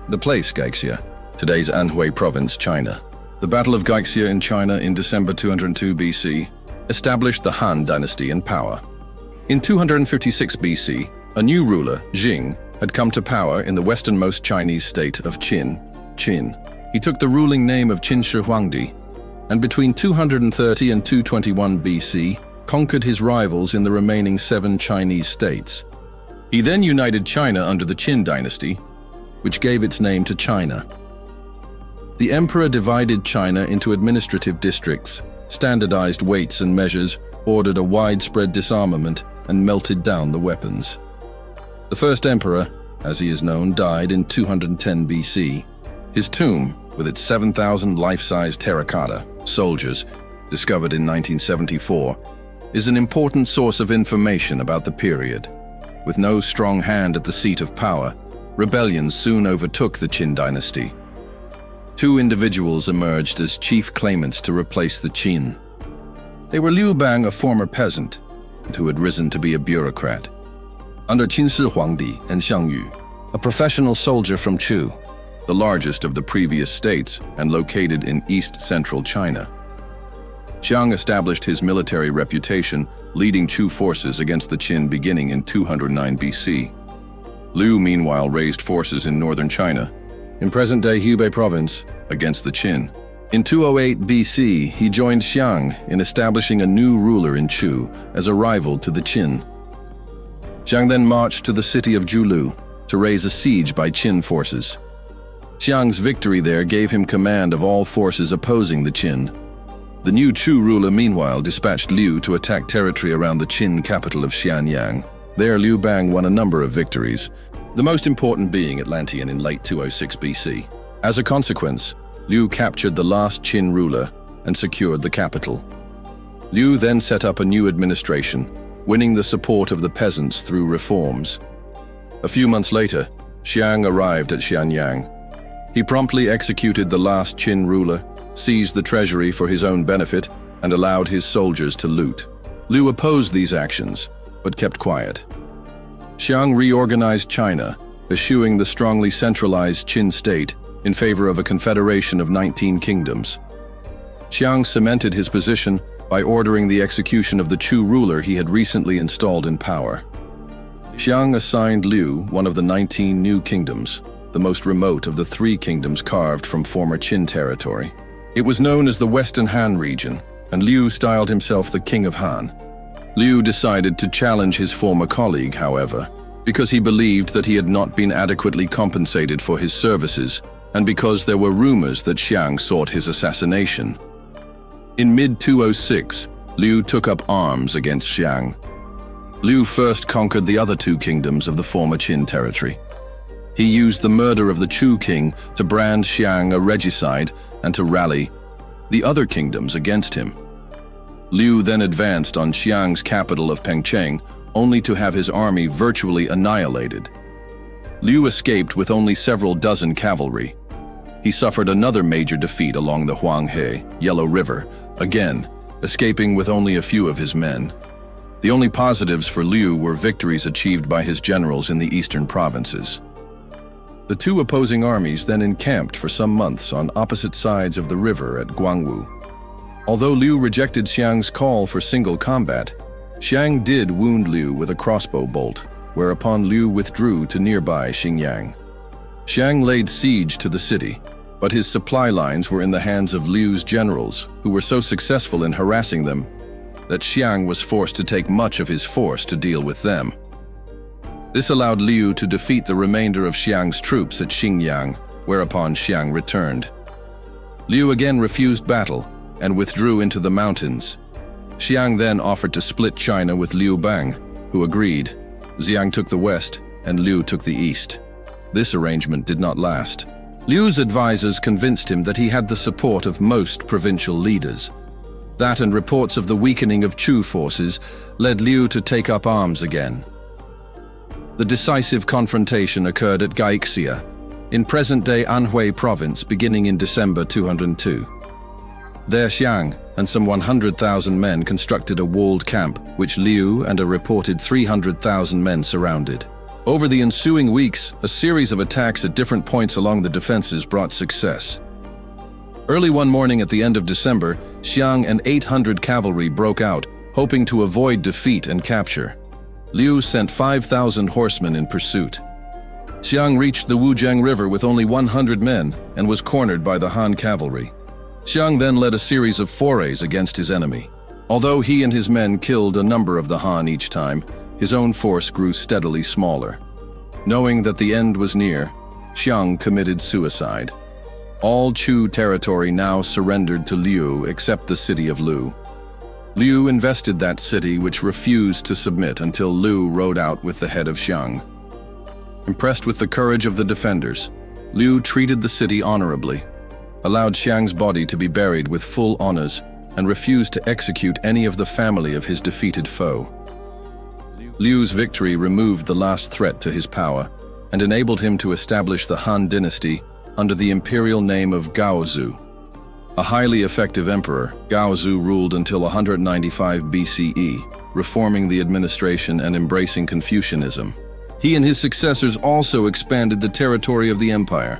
The place Gaixia, today's Anhui province, China. The Battle of Gaixia in China in December 202 BC established the Han dynasty in power. In 256 BC, a new ruler, Jing, had come to power in the westernmost Chinese state of Qin. He took the ruling name of Qin Shi Huangdi, and between 230 and 221 BC, conquered his rivals in the remaining 7 Chinese states. He then united China under the Qin dynasty, which gave its name to China. The emperor divided China into administrative districts, standardized weights and measures, ordered a widespread disarmament, and melted down the weapons. The first emperor, as he is known, died in 210 BC. His tomb, with its 7,000 life-size terracotta soldiers, discovered in 1974, is an important source of information about the period. With no strong hand at the seat of power, rebellions soon overtook the Qin dynasty. 2 individuals emerged as chief claimants to replace the Qin. They were Liu Bang, a former peasant, and who had risen to be a bureaucrat, under Qin Shi Huangdi, and Xiang Yu, a professional soldier from Chu, the largest of the previous states and located in east-central China. Xiang established his military reputation, leading Chu forces against the Qin beginning in 209 BC. Liu, meanwhile, raised forces in northern China, in present-day Hubei province, against the Qin. In 208 BC, he joined Xiang in establishing a new ruler in Chu as a rival to the Qin. Xiang then marched to the city of Julu to raise a siege by Qin forces. Xiang's victory there gave him command of all forces opposing the Qin. The new Chu ruler, meanwhile, dispatched Liu to attack territory around the Qin capital of Xianyang. There, Liu Bang won a number of victories, the most important being Atlantean in late 206 BC. As a consequence, Liu captured the last Qin ruler and secured the capital. Liu then set up a new administration, winning the support of the peasants through reforms. A few months later, Xiang arrived at Xianyang. He promptly executed the last Qin ruler, seized the treasury for his own benefit, and allowed his soldiers to loot. Liu opposed these actions, but kept quiet. Xiang reorganized China, eschewing the strongly centralized Qin state in favor of a confederation of 19 kingdoms. Xiang cemented his position by ordering the execution of the Chu ruler he had recently installed in power. Xiang assigned Liu one of the 19 new kingdoms, the most remote of the 3 kingdoms carved from former Qin territory. It was known as the Western Han region, and Liu styled himself the King of Han. Liu decided to challenge his former colleague, however, because he believed that he had not been adequately compensated for his services, and because there were rumors that Xiang sought his assassination. In mid-206, Liu took up arms against Xiang. Liu first conquered the other 2 kingdoms of the former Qin territory. He used the murder of the Chu king to brand Xiang a regicide and to rally the other kingdoms against him. Liu then advanced on Xiang's capital of Pengcheng, only to have his army virtually annihilated. Liu escaped with only several dozen cavalry. He suffered another major defeat along the Huanghe, Yellow River, again, escaping with only a few of his men. The only positives for Liu were victories achieved by his generals in the eastern provinces. The 2 opposing armies then encamped for some months on opposite sides of the river at Guangwu. Although Liu rejected Xiang's call for single combat, Xiang did wound Liu with a crossbow bolt, whereupon Liu withdrew to nearby Xingyang. Xiang laid siege to the city, but his supply lines were in the hands of Liu's generals, who were so successful in harassing them that Xiang was forced to take much of his force to deal with them. This allowed Liu to defeat the remainder of Xiang's troops at Xingyang, whereupon Xiang returned. Liu again refused battle and withdrew into the mountains. Xiang then offered to split China with Liu Bang, who agreed. Xiang took the west, and Liu took the east. This arrangement did not last. Liu's advisors convinced him that he had the support of most provincial leaders. That and reports of the weakening of Chu forces led Liu to take up arms again. The decisive confrontation occurred at Gaixia, in present-day Anhui province, beginning in December 202. There Xiang and some 100,000 men constructed a walled camp, which Liu and a reported 300,000 men surrounded. Over the ensuing weeks, a series of attacks at different points along the defenses brought success. Early one morning at the end of December, Xiang and 800 cavalry broke out, hoping to avoid defeat and capture. Liu sent 5,000 horsemen in pursuit. Xiang reached the Wujiang River with only 100 men and was cornered by the Han cavalry. Xiang then led a series of forays against his enemy. Although he and his men killed a number of the Han each time, his own force grew steadily smaller. Knowing that the end was near, Xiang committed suicide. All Chu territory now surrendered to Liu except the city of Lu. Liu invested that city, which refused to submit until Liu rode out with the head of Xiang. Impressed with the courage of the defenders, Liu treated the city honorably, allowed Xiang's body to be buried with full honors, and refused to execute any of the family of his defeated foe. Liu's victory removed the last threat to his power and enabled him to establish the Han dynasty under the imperial name of Gaozu. A highly effective emperor, Gaozu ruled until 195 BCE, reforming the administration and embracing Confucianism. He and his successors also expanded the territory of the empire,